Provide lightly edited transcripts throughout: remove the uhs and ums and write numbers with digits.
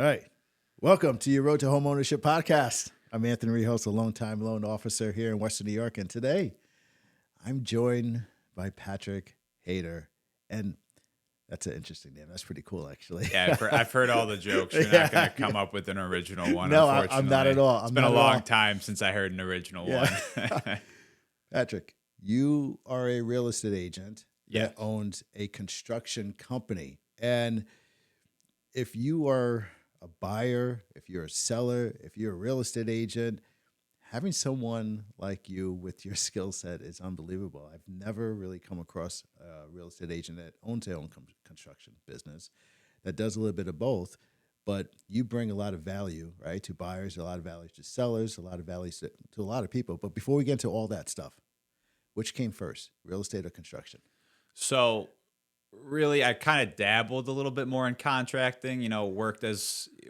All right. Welcome to your Road to Homeownership podcast. I'm Anthony Rehos, a longtime loan officer here in Western New York. And today I'm joined by Patrick Hayter. And that's an interesting name. That's pretty cool, actually. Yeah, I've heard all the jokes. You're not going to come up with an original one, No, unfortunately. I'm not at all. It's been a long time since I heard an original one. Patrick, you are a real estate agent that Yeah. owns a construction company. And if you are a buyer, if you're a seller, if you're a real estate agent, having someone like you with your skill set is unbelievable. I've never really come across a real estate agent that owns their own construction business that does a little bit of both, but you bring a lot of value, right, to buyers, a lot of value to sellers, a lot of value to a lot of people. But before we get into all that stuff, which came first, real estate or construction? So, really, I kind of dabbled a little bit more in contracting.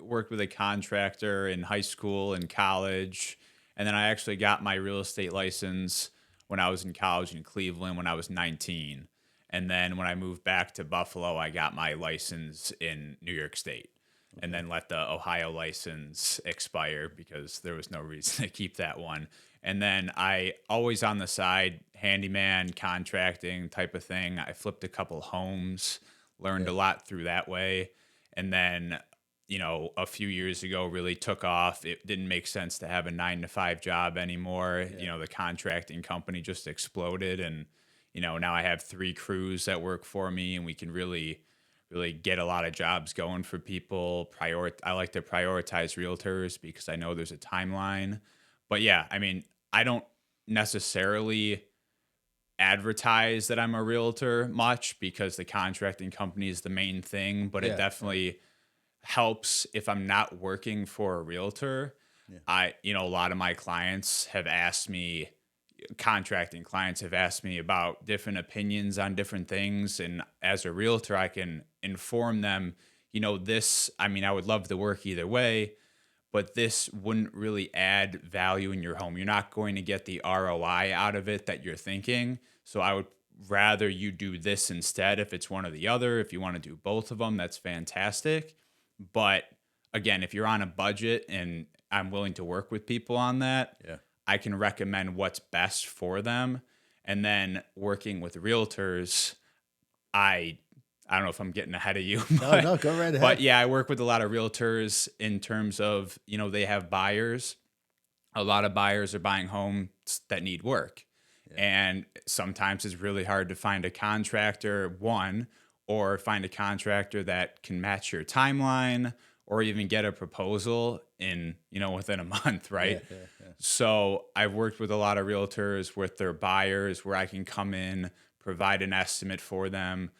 Worked with a contractor in high school and college, and then I actually got my real estate license when I was in college in Cleveland when I was 19. And then when I moved back to Buffalo, I got my license in New York State. And then let the Ohio license expire because there was no reason to keep that one. And then I always on the side, handyman, contracting type of thing. I flipped a couple homes, learned a lot through that way. And then, a few years ago really took off. It didn't make sense to have a 9-to-5 job anymore. The contracting company just exploded. And, now I have 3 crews that work for me and we can really get a lot of jobs going for people. I like to prioritize realtors because I know there's a timeline. But yeah, I don't necessarily advertise that I'm a realtor much because the contracting company is the main thing, but it definitely helps if I'm not working for a realtor. A lot of my clients have asked me, contracting clients have asked me about different opinions on different things. And as a realtor, I can inform them, I would love to work either way, but this wouldn't really add value in your home. You're not going to get the ROI out of it that you're thinking. So I would rather you do this instead if it's one or the other. If you want to do both of them, that's fantastic. But again, if you're on a budget and I'm willing to work with people on that, I can recommend what's best for them. And then working with realtors, I don't know if I'm getting ahead of you. No, go right ahead. But yeah, I work with a lot of realtors in terms of, they have buyers. A lot of buyers are buying homes that need work. And sometimes it's really hard to find a contractor, or find a contractor that can match your timeline or even get a proposal in, within a month, right? So I've worked with a lot of realtors with their buyers where I can come in, provide an estimate for them,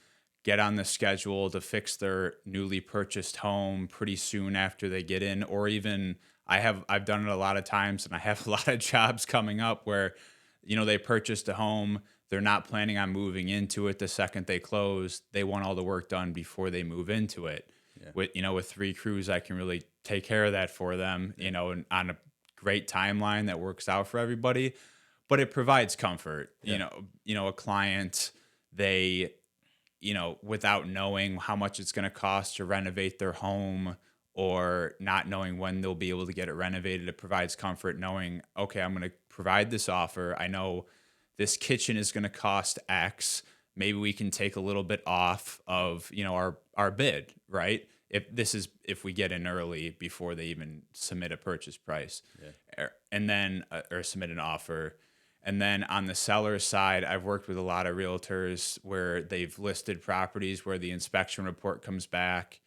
get on the schedule to fix their newly purchased home pretty soon after they get in. Or even I've done it a lot of times and I have a lot of jobs coming up where, they purchased a home. They're not planning on moving into it the second they close. They want all the work done before they move into it. With 3 crews, I can really take care of that for them, and on a great timeline that works out for everybody, but it provides comfort. A client, they, without knowing how much it's going to cost to renovate their home or not knowing when they'll be able to get it renovated, it provides comfort knowing, okay, I'm going to provide this offer. I know this kitchen is going to cost X. Maybe we can take a little bit off of, our bid, right? If we get in early before they even submit a purchase price, and then or submit an offer. And then on the seller side, I've worked with a lot of realtors where they've listed properties where the inspection report comes back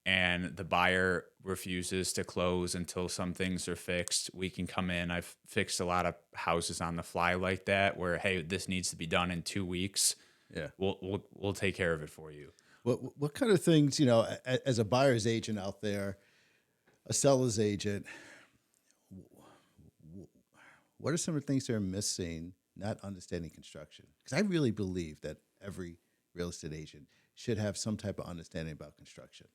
and the buyer refuses to close until some things are fixed. We can come in. I've fixed a lot of houses on the fly like that where, hey, this needs to be done in 2 weeks. We'll take care of it for you. What kind of things, as a buyer's agent out there, a seller's agent, what are some of the things they're missing, not understanding construction? Because I really believe that every real estate agent should have some type of understanding about construction,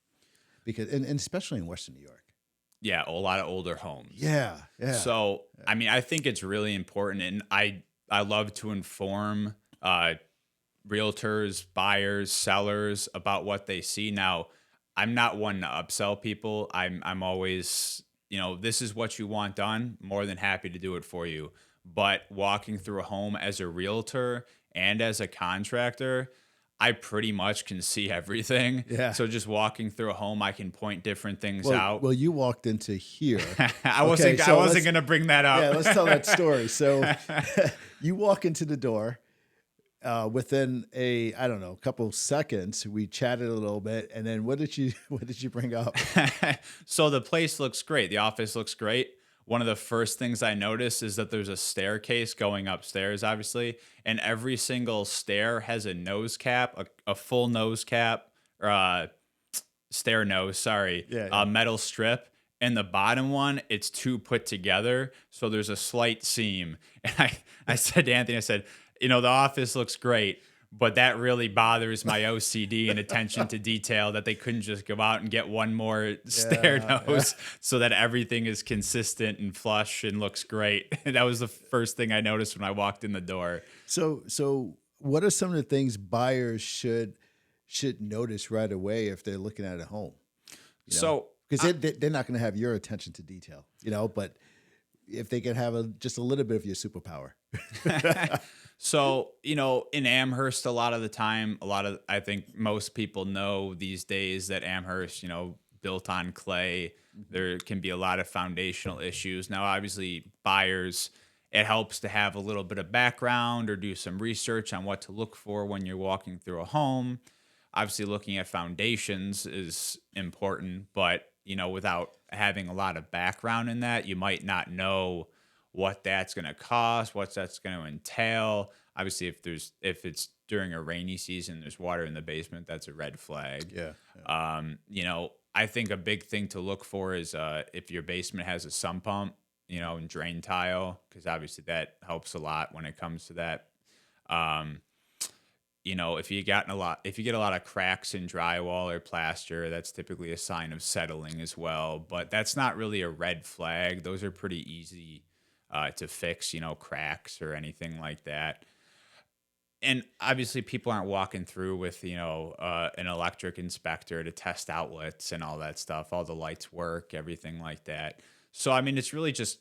because and especially in Western New York. Yeah, a lot of older homes. Yeah. So, I think it's really important, and I love to inform realtors, buyers, sellers about what they see. Now, I'm not one to upsell people. I'm always, this is what you want done, more than happy to do it for you. But walking through a home as a realtor and as a contractor, I pretty much can see everything. Yeah. So just walking through a home, I can point different things Well, out. well, you walked into here. I Okay, wasn't I so wasn't gonna bring that yeah, up. let's tell that story. So you walk into the door. Within I don't know, a couple of seconds, we chatted a little bit, and then what did you bring up? So the place looks great. The office looks great. One of the first things I noticed is that there's a staircase going upstairs, obviously, and every single stair has a nose cap, a full nose cap, or stair nose, sorry, Yeah, a yeah. metal strip. And the bottom one, it's two put together. So there's a slight seam. And I said to Anthony, I said, the office looks great, but that really bothers my OCD and attention to detail that they couldn't just go out and get one more stair Yeah, yeah. nose so that everything is consistent and flush and looks great. And that was the first thing I noticed when I walked in the door. So what are some of the things buyers should notice right away if they're looking at a home? So Because they're not going to have your attention to detail, but if they can have just a little bit of your superpower. So, in Amherst, I think most people know these days that Amherst, built on clay, there can be a lot of foundational issues. Now, obviously, buyers, it helps to have a little bit of background or do some research on what to look for when you're walking through a home. Obviously, looking at foundations is important, but, without having a lot of background in that, you might not know what that's going to cost, what that's going to entail. Obviously, if it's during a rainy season, there's water in the basement, that's a red flag. Yeah. I think a big thing to look for is if your basement has a sump pump, and drain tile, because obviously that helps a lot when it comes to that. Um, if you get a lot of cracks in drywall or plaster, that's typically a sign of settling as well. But that's not really a red flag. Those are pretty easy to fix, cracks or anything like that. And obviously, people aren't walking through with, an electric inspector to test outlets and all that stuff. All the lights work, everything like that. So, I mean, it's really just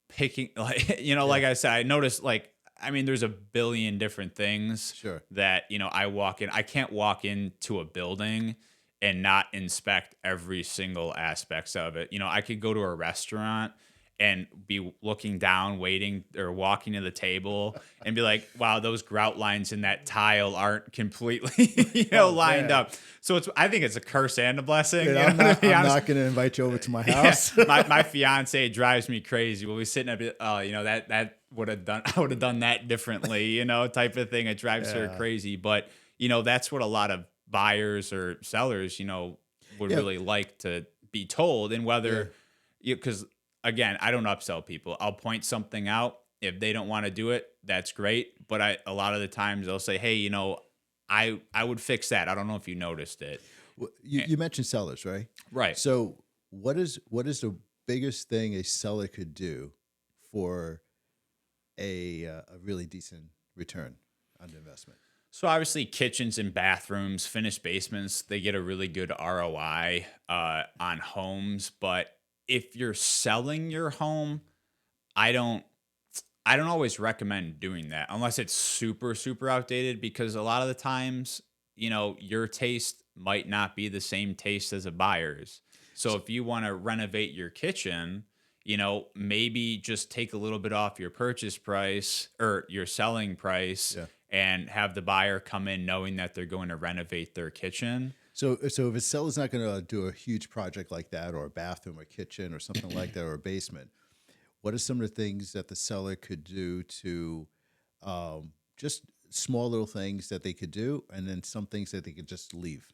picking, like, like Yeah. I said, I noticed, there's a billion different things Sure. that, I can't walk into a building and not inspect every single aspects of it. I could go to a restaurant and be looking down, waiting or walking to the table and be like, wow, those grout lines in that tile aren't completely, Oh lined man. up. So I think it's a curse and a blessing. Dude, You know I'm what not I mean? I'm not going to invite you over to my Yeah, house. my fiance drives me crazy. We'll be sitting there, that would have done, I would have done that differently, type of thing. It drives her Yeah. crazy. But, that's what a lot of buyers or sellers, would Yeah. really like to be told. And Yeah. whether, because again, I don't upsell people. I'll point something out. If they don't want to do it, that's great. But a lot of the times they'll say, hey, I would fix that. I don't know if you noticed it. Well, you mentioned sellers, right? Right. So what is the biggest thing a seller could do for a really decent return on the investment? So obviously, kitchens and bathrooms, finished basements, they get a really good ROI on homes. But if you're selling your home, I don't I don't always recommend doing that unless it's super super outdated, because a lot of the times, your taste might not be the same taste as a buyer's. So if you want to renovate your kitchen, maybe just take a little bit off your purchase price or your selling price Yeah. and have the buyer come in knowing that they're going to renovate their kitchen. So if a seller's not going to do a huge project like that, or a bathroom or kitchen or something like that, or a basement, what are some of the things that the seller could do to just small little things that they could do, and then some things that they could just leave?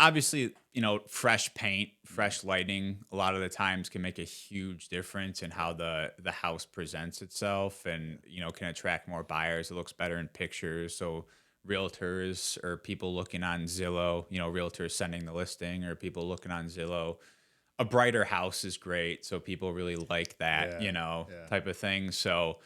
Obviously, fresh paint, fresh lighting, a lot of the times can make a huge difference in how the house presents itself, and can attract more buyers. It looks better in pictures. So realtors or people looking on Zillow, realtors sending the listing or people looking on Zillow, a brighter house is great. So people really like that, Yeah, yeah. type of thing. So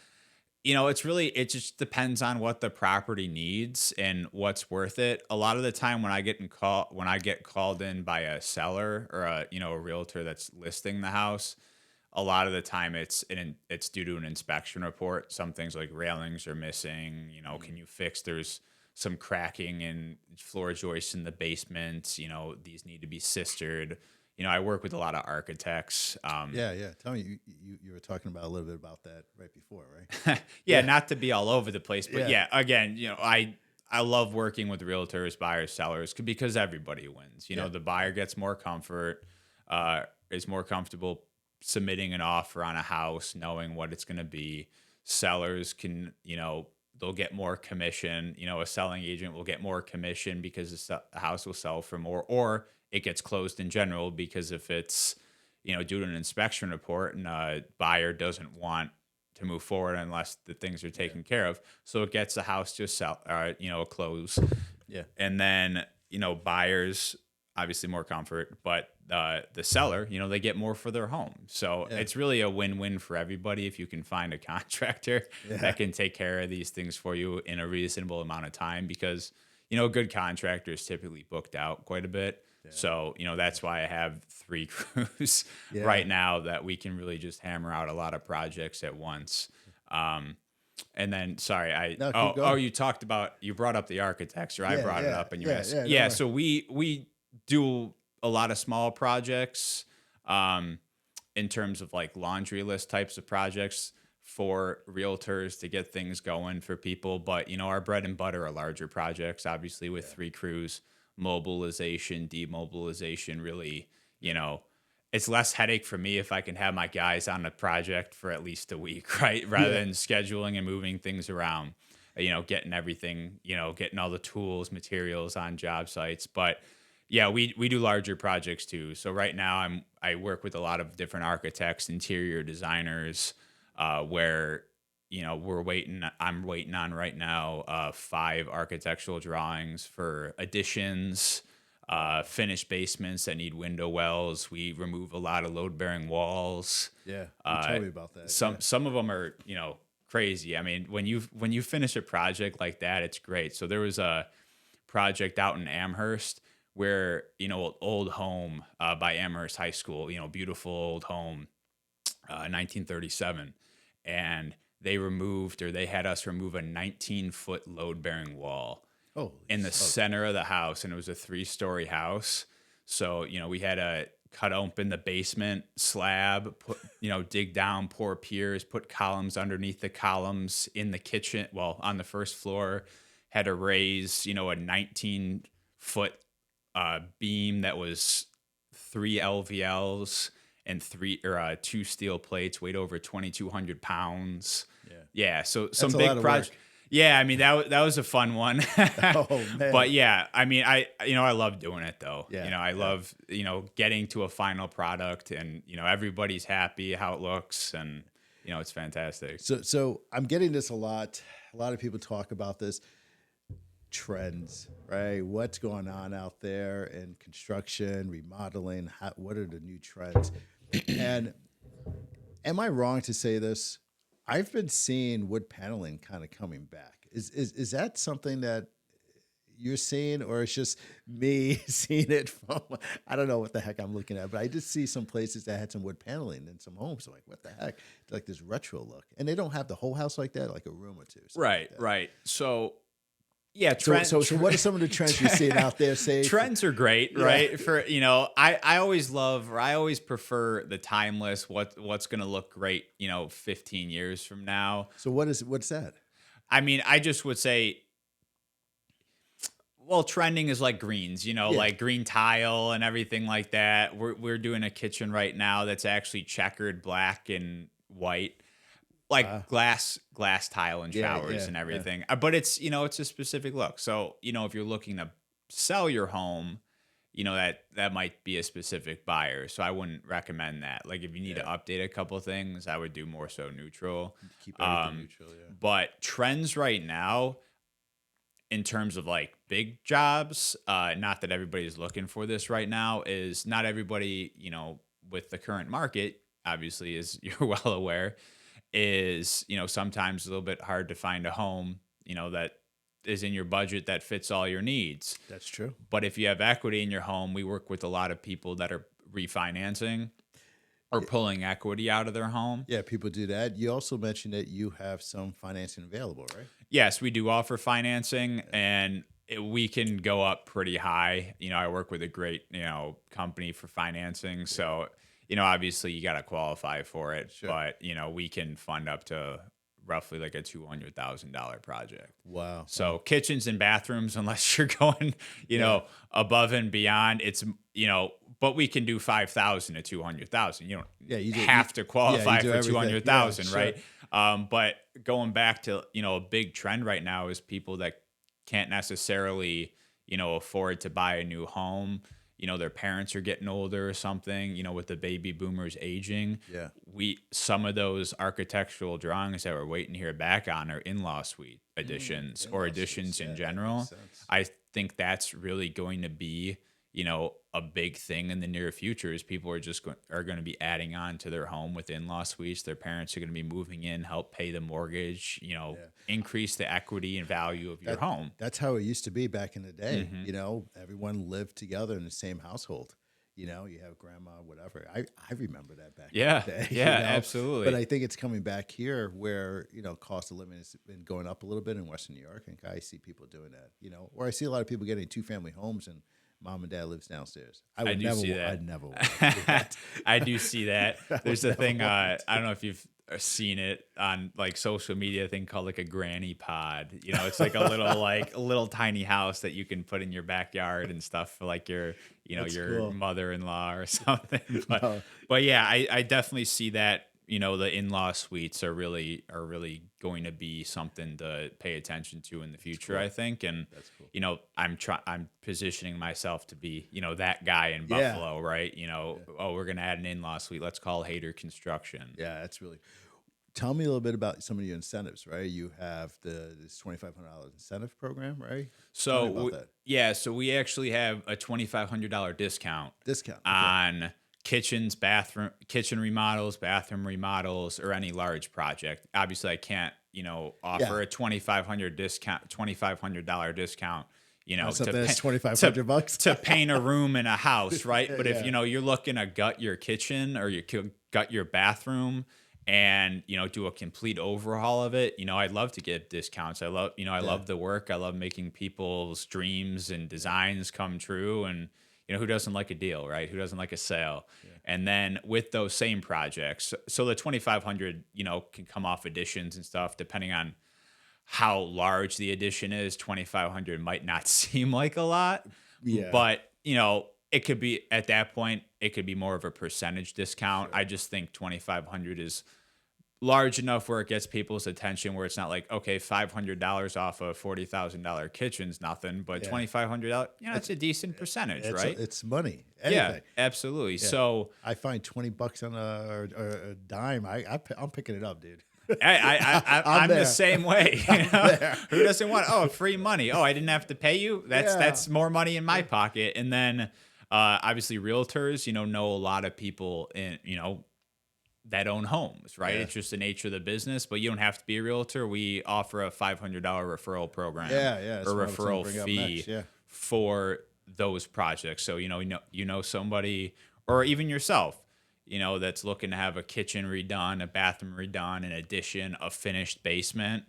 it just depends on what the property needs and what's worth it. A lot of the time when I get called in by a seller or a realtor that's listing the house, a lot of the time it's due to an inspection report. Some things like railings are missing, can you fix there's some cracking in floor joists in the basement, these need to be sistered. I work with a lot of architects. Yeah, yeah. Tell me, you were talking about a little bit about that right before, right? Yeah, Yeah, not to be all over the place, but yeah, yeah, again, I love working with realtors, buyers, sellers because everybody wins. yeah, The buyer gets more comfort, is more comfortable submitting an offer on a house, knowing what it's going to be. Sellers can, they'll get more commission. A selling agent will get more commission because the house will sell for more, or it gets closed in general because if it's due to an inspection report and a buyer doesn't want to move forward unless the things are yeah, taken care of. So it gets the house to sell, close. yeah, And then, buyers obviously more comfort, but the seller, they get more for their home. So yeah, it's really a win-win for everybody if you can find a contractor yeah, that can take care of these things for you in a reasonable amount of time because, a good contractor is typically booked out quite a bit. yeah, So, that's why I have 3 crews yeah. right now that we can really just hammer out a lot of projects at once. Um, and then, sorry, No, keep going. you brought up the architects, or I Yeah, brought it yeah, up and you yeah, asked. yeah. Don't Yeah, worry. so we do a lot of small projects, um, in terms of like laundry list types of projects for realtors to get things going for people. But our bread and butter are larger projects, obviously with Yeah, 3 crews, mobilization, demobilization, really, you know, it's less headache for me if I can have my guys on a project for at least a week, right? Rather yeah, than scheduling and moving things around, getting everything, getting all the tools, materials on job sites. But yeah, we do larger projects too. So right now I work with a lot of different architects, interior designers, where I'm waiting on right now 5 architectural drawings for additions, finished basements that need window wells. We remove a lot of load bearing walls. yeah. You Uh, told me about that. Yeah, some of them are crazy. I mean, when you finish a project like that, it's great. So there was a project out in Amherst where an old home by Amherst High School, beautiful old home, 1937, and they had us remove a 19-foot load bearing wall holy in the smokes. center of the house, and it was a 3-story house. So we had to cut open the basement slab, put dig down, pour piers, put columns underneath the columns in the kitchen. Well, on the first floor, had to raise a 19-foot beam that was 3 LVLs and 2 steel plates, weighed over 2,200 pounds. Yeah, Yeah, so that's some a lot big of work. project. Yeah, I mean that was a fun one. Oh man. But yeah, I mean I love doing it though. Yeah, I yeah. love getting to a final product and everybody's happy how it looks and it's fantastic. So I'm getting this a lot. A lot of people talk about this trends, right? What's going on out there in construction, remodeling? What are the new trends? And am I wrong to say this? I've been seeing wood paneling kind of coming back. Is that something that you're seeing, or it's just me seeing it from? I don't know what the heck I'm looking at, but I did see some places that had some wood paneling in some homes. Like, what the heck? It's like this retro look, and they don't have the whole house like that, like a room or two, something like Right, that. right. So yeah, So what are some of the trends you're seeing out there? Say, trends are great, yeah. right? For I always love or I always prefer the timeless. What's going to look great, 15 years from now. So what's that? I mean, I just would say, well, trending is like greens, Yeah. like green tile and everything like that. We're doing a kitchen right now that's actually checkered black and white, like Wow. glass tile and Yeah. showers Yeah. and Yeah. everything. But it's a specific look. So, if you're looking to sell your home, that might be a specific buyer. So I wouldn't recommend that. Like if you need to Yeah. update a couple things, I would do more so neutral. Keep everything Um, neutral. Yeah. but trends right now in terms of like big jobs, not that everybody's looking for this right now, is not everybody, with the current market, obviously, as you're well aware, is, sometimes a little bit hard to find a home, that is in your budget that fits all your needs. That's true. But if you have equity in your home, we work with a lot of people that are refinancing or pulling equity out of their home. Yeah, people do that. You also mentioned that you have some financing available, right? Yes, we do offer financing, and we can go up pretty high. I work with a great, company for financing. So, obviously you got to qualify for it, Sure. but, we can fund up to roughly like a $200,000 project. Wow. So kitchens and bathrooms, unless you're going, above and beyond, but we can do 5,000 to 200,000. You don't You have to qualify do for everything. 200,000, Yeah, right? But going back to, a big trend right now is people that can't necessarily, afford to buy a new home. Their parents are getting older or something, with the baby boomers aging. Yeah. Some of those architectural drawings that we're waiting to hear back on are in-law suite additions or In-law additions suites. Yeah, in that general. makes sense. I think that's really going to be, a big thing in the near future is people are just are going to be adding on to their home with in-law suites. Their parents are going to be moving in, help pay the mortgage, increase the equity and value of your home. That's how it used to be back in the day. Mhm. Everyone lived together in the same household. You have grandma, whatever. I remember that back Yeah. in the day. Yeah, absolutely. But I think it's coming back here where, cost of living has been going up a little bit in Western New York. And I see people doing that, or I see a lot of people getting 2-family homes and mom and dad lives downstairs. I do see that. I'd never want to do that. I do see that. There's a never thing, want I don't know if you've seen it on like social media, thing called like a granny pod. It's like a little tiny house that you can put in your backyard and stuff for like your, That's your cool. mother-in-law or something. But, No. but yeah, I definitely see that, the in-law suites are really going to be something to pay attention to in the future, cool. I think. And, That's cool. I'm positioning myself to be, that guy in Yeah. Buffalo, right? Oh, we're going to add an in-law suite. Let's call Hayter Construction. Yeah, that's really. Tell me a little bit about some of your incentives, right? You have this $2,500 incentive program, right? Tell me about that. So we actually have a $2,500 discount Discount. Okay. on kitchen remodels, bathroom remodels, or any large project. Obviously, I can't, offer a $2,500 discount, $2,500 discount, Something that's $2,500 to paint a room in a house, right? But if you're looking to gut your kitchen or you gut your bathroom and do a complete overhaul of it, I'd love to give discounts. I love the work. I love making people's dreams and designs come true. And who doesn't like a deal, right? Who doesn't like a sale? Yeah. And then with those same projects, so the 2,500, can come off additions and stuff depending on how large the addition is. 2,500 might not seem like a lot, but it could be at that point, it could be more of a percentage discount. Sure. I just think 2,500 is large enough where it gets people's attention, where it's not like, okay, $500 off a $40,000 kitchen's nothing, but $2,500, it's a decent percentage, right? It's money. Anything. Yeah, absolutely. Yeah. So I find $20 on a dime. I'm picking it up, dude. I'm the same way. Who doesn't want free money? Oh, I didn't have to pay you. That's more money in my pocket. And then obviously realtors, know a lot of people in that own homes, right? Yeah. It's just the nature of the business, but you don't have to be a realtor. We offer a $500 referral program, or referral fee for those projects. So somebody, or even yourself, that's looking to have a kitchen redone, a bathroom redone, an addition, a finished basement.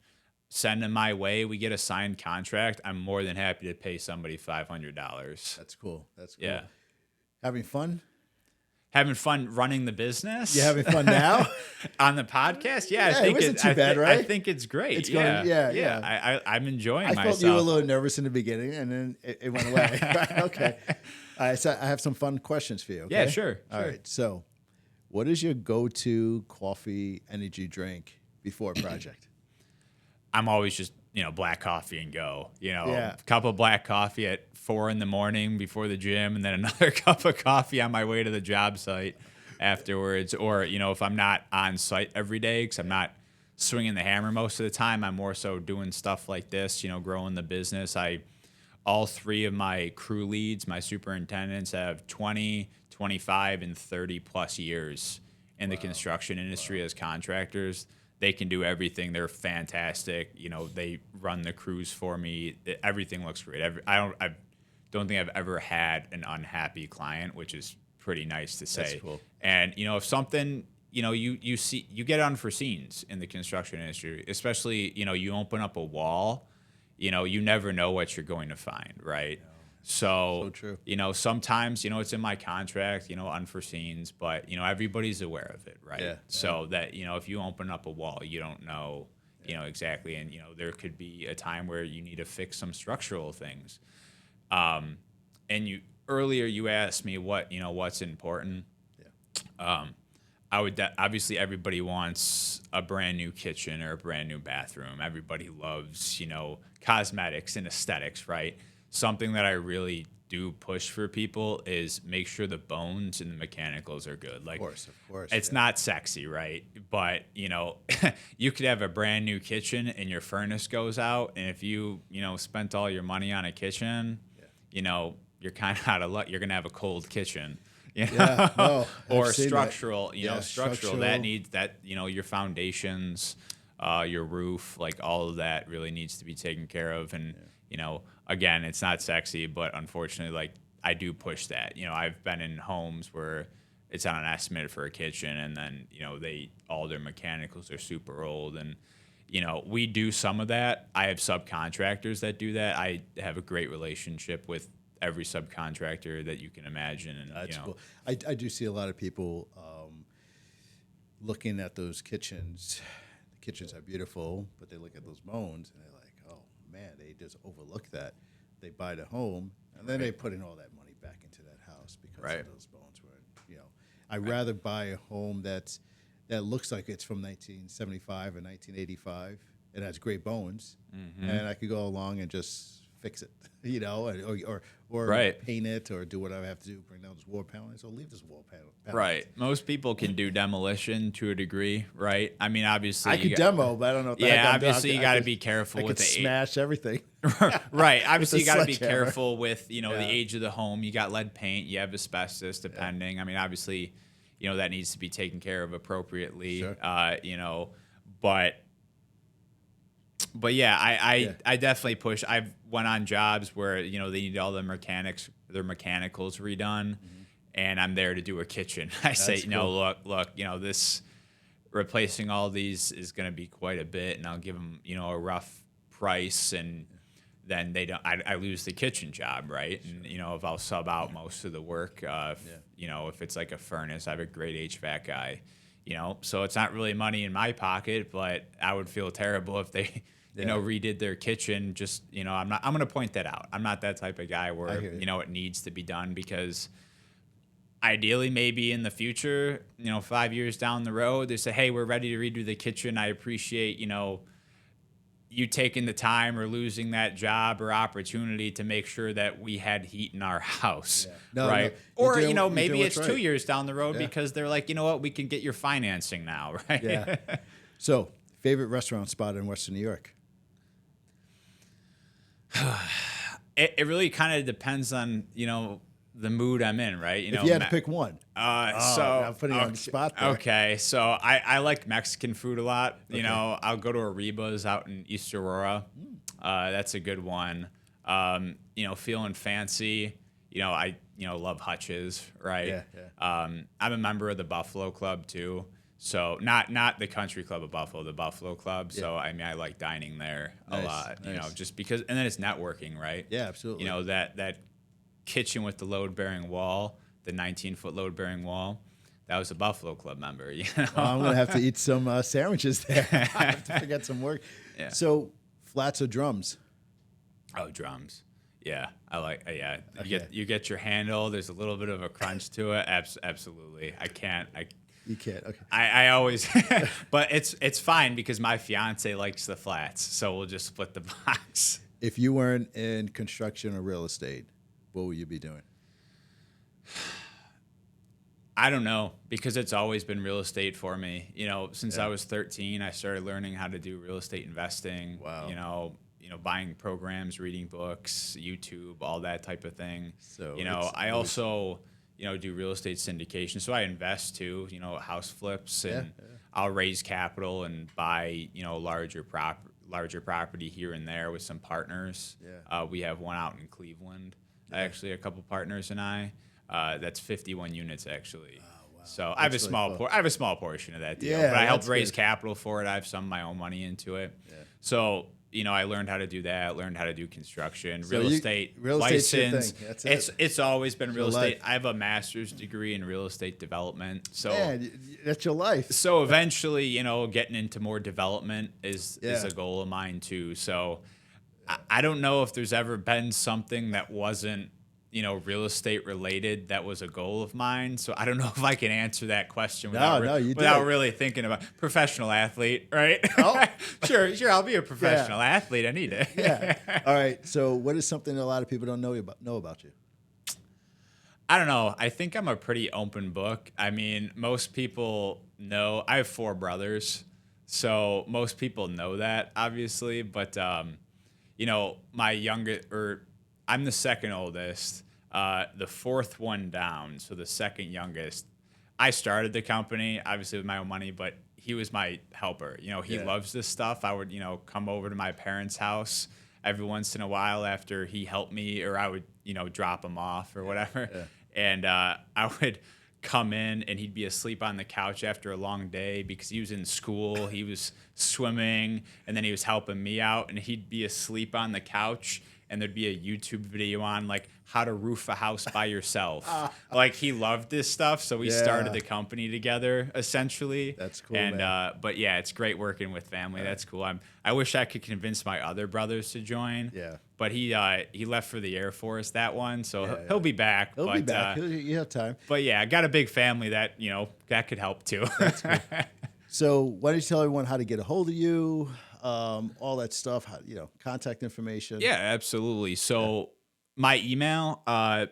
Send them my way. We get a signed contract. I'm more than happy to pay somebody $500. That's cool. That's cool. Yeah. Having fun? Having fun running the business. You having fun now? On the podcast? Yeah, I think it wasn't too bad, right? I think it's great. It's going, I'm enjoying myself. I felt you were a little nervous in the beginning, and then it went away. Okay. All right, so I have some fun questions for you. Okay? Yeah, sure. All right. So, what is your go-to coffee energy drink before a project? I'm always just, black coffee and go. A cup of black coffee at 4 a.m. before the gym, and then another cup of coffee on my way to the job site afterwards. Or, if I'm not on site every day, because I'm not swinging the hammer most of the time, I'm more so doing stuff like this, growing the business. All 3 of my crew leads, my superintendents, have 20, 25, and 30 plus years in the construction industry as contractors. they can do everything. They're fantastic. You know, they run the crews for me. Everything looks great. I don't think I've ever had an unhappy client, which is pretty nice to say. That's cool. And you know, if something, you know, you see, you get unforeseens in the construction industry, especially, you know, you open up a wall, you know, you never know what you're going to find, right? So true. you know, sometimes, you know, it's in my contract, you know, unforeseens, but you know, everybody's aware of it, right? Yeah, So that, you know, if you open up a wall, you don't know, you know, exactly. And, you know, there could be a time where you need to fix some structural things. And you earlier you asked me what, you know, what's important. Yeah. I would obviously everybody wants a brand new kitchen or a brand new bathroom. Everybody loves, you know, cosmetics and aesthetics, right? Something that I really do push for people is make sure the bones and the mechanicals are good. Like, Of course. it's not sexy, right? But, you know, you could have a brand new kitchen and your furnace goes out. And if you know, spent all your money on a kitchen, you know, you're kind of out of luck. You're going to have a cold kitchen. You know? Yeah, no, Or I've seen structural, that. you know, Yeah, structural that needs that, you know, your foundations, your roof, like all of that really needs to be taken care of. And, you know, again, it's not sexy, but unfortunately, like I do push that. You know, I've been in homes where it's on an estimate for a kitchen and then, you know, all their mechanicals are super old. And, you know, we do some of that. I have subcontractors that do that. I have a great relationship with every subcontractor that you can imagine. And That's you know, cool. I do see a lot of people looking at those kitchens. The kitchens are beautiful, but they look at those bones and they're like, oh, man, they just overlook that. They buy the home, and then they put in all that money back into that house because of those bones. Were, you know, I'd rather buy a home that looks like it's from 1975 or 1985 and has great bones, and I could go along and just fix it, you know, or paint it or do whatever I have to do, bring down those wall panels or leave this wall panel. right. Most people can do demolition to a degree, right? I mean, obviously, I could demo, but I don't know. If yeah, I obviously, you got to be I careful with could the smash everything. right. Obviously, you got to be sledgehammer. careful with, you know, the age of the home. You got lead paint, you have asbestos, depending. I mean, obviously, you know, that needs to be taken care of appropriately. Sure. You know, but yeah, I definitely push. I've went on jobs where, you know, they need all their mechanicals redone, and I'm there to do a kitchen. I say, you know, look, you know, this replacing all these is going to be quite a bit, and I'll give them, you know, a rough price, and then they don't. I lose the kitchen job, right? And you know, if I'll sub out most of the work, you know, if it's like a furnace, I have a great HVAC guy. You know, so it's not really money in my pocket, but I would feel terrible if they, you know, redid their kitchen. Just, you know, I'm going to point that out. I'm not that type of guy where, you know, it needs to be done, because ideally maybe in the future, you know, 5 years down the road, they say, hey, we're ready to redo the kitchen. I appreciate, you know, you taking the time or losing that job or opportunity to make sure that we had heat in our house, right? No, or, you know, maybe it's 2 right. years down the road because they're like, you know what, we can get your financing now, right? Yeah. So, favorite restaurant spot in Western New York? It really kind of depends on, you know, the mood I'm in, right? You know, If you had to pick one. so I'm putting you on the spot there. Okay, so I like Mexican food a lot. You know, I'll go to Arriba's out in East Aurora. That's a good one. You know, feeling fancy. You know, I love Hutch's, right? Yeah. I'm a member of the Buffalo Club too. So not the Country Club of Buffalo, the Buffalo Club. So I mean, I like dining there a lot. You know, just because, and then it's networking, right? Yeah, absolutely. You know, that kitchen with the load-bearing wall, the 19-foot load-bearing wall, that was a Buffalo Club member. You know? Well, I'm gonna have to eat some sandwiches there. I have to forget some work. Yeah. So, flats or drums? Oh, drums. Yeah, I like. Yeah, you get your handle. There's a little bit of a crunch to it. Absolutely. You can't. Okay. I always, but it's fine because my fiance likes the flats, so we'll just split the box. If you weren't in construction or real estate, what would you be doing? I don't know, because it's always been real estate for me. You know, since I was 13, I started learning how to do real estate investing. Wow. You know, buying programs, reading books, YouTube, all that type of thing. So you know, I also, do real estate syndication. So I invest too, house flips, Yeah, and I'll raise capital and buy, larger property here and there with some partners. yeah, We have one out in Cleveland, yeah. actually, a couple partners and I. That's 51 units actually. Oh, wow. So I have a That's really small cool. I have a small portion of that deal, Yeah, but I helped that's raise good. capital for it. I have some of my own money into it. Yeah. So, I learned how to do that, learned how to do construction, So real estate real estate's your license. thing. That's It's always been real your estate. life. I have a master's degree in real estate development. So Man, that's your life. so eventually, getting into more development is Yeah. a goal of mine too. So I don't know if there's ever been something that wasn't, real estate related that was a goal of mine. So I don't know if I can answer that question No, you without did. really thinking about professional athlete, right? Oh. Sure, I'll be a professional athlete any day. Yeah. All right. So, what is something that a lot of people don't know about you? I don't know. I think I'm a pretty open book. I mean, most people know I have 4 brothers, so most people know that obviously. But my youngest, or I'm the second oldest, the fourth one down, so the second youngest. I started the company obviously with my own money, but he was my helper. He Yeah. loves this stuff. I would come over to my parents' house every once in a while after he helped me, or I would drop him off or whatever. Yeah. And I would come in and he'd be asleep on the couch after a long day because he was in school, he was swimming, and then he was helping me out, and he'd be asleep on the couch, and there'd be a YouTube video on like how to roof a house by yourself. Like he loved this stuff, so we started Yeah. the company together essentially. That's cool, And man. but yeah, it's great working with family. That's cool. I wish I could convince my other brothers to join. Yeah. But he left for the Air Force that one, so Yeah, he'll be back. He'll but, be back. You have time. But yeah, I got a big family that that could help too. So, why don't you tell everyone how to get a hold of you, all that stuff, how, contact information. Yeah, absolutely. So my email, I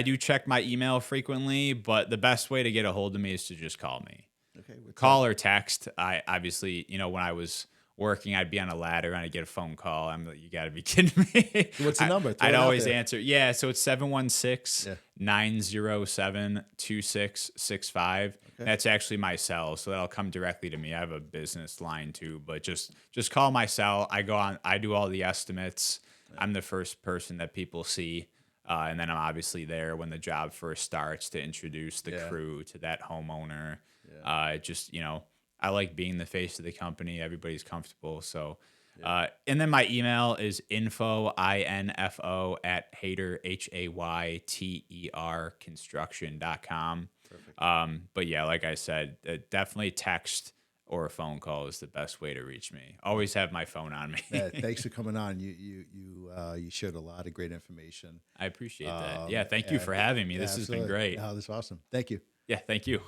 do check my email frequently, but the best way to get a hold of me is to just call me. Okay. Call or text. I obviously, when I was working, I'd be on a ladder and I'd get a phone call. I'm like, you got to be kidding me. What's the number? Throw I'd it out always there. answer. Yeah, so it's 716-907-2665. That's actually my cell, so that'll come directly to me. I have a business line too, but just call my cell. I go on. I do all the estimates. I'm the first person that people see. And then I'm obviously there when the job first starts to introduce the crew to that homeowner. I like being the face of the company. Everybody's comfortable. So, and then my email is info at Hayter, HAYTER construction.com. But yeah, like I said, definitely text or a phone call is the best way to reach me. Always have my phone on me. Thanks for coming on. You shared a lot of great information. I appreciate that. Yeah, thank you for having me. This has been Absolutely. great. No, this is awesome. Thank you. Yeah, thank you.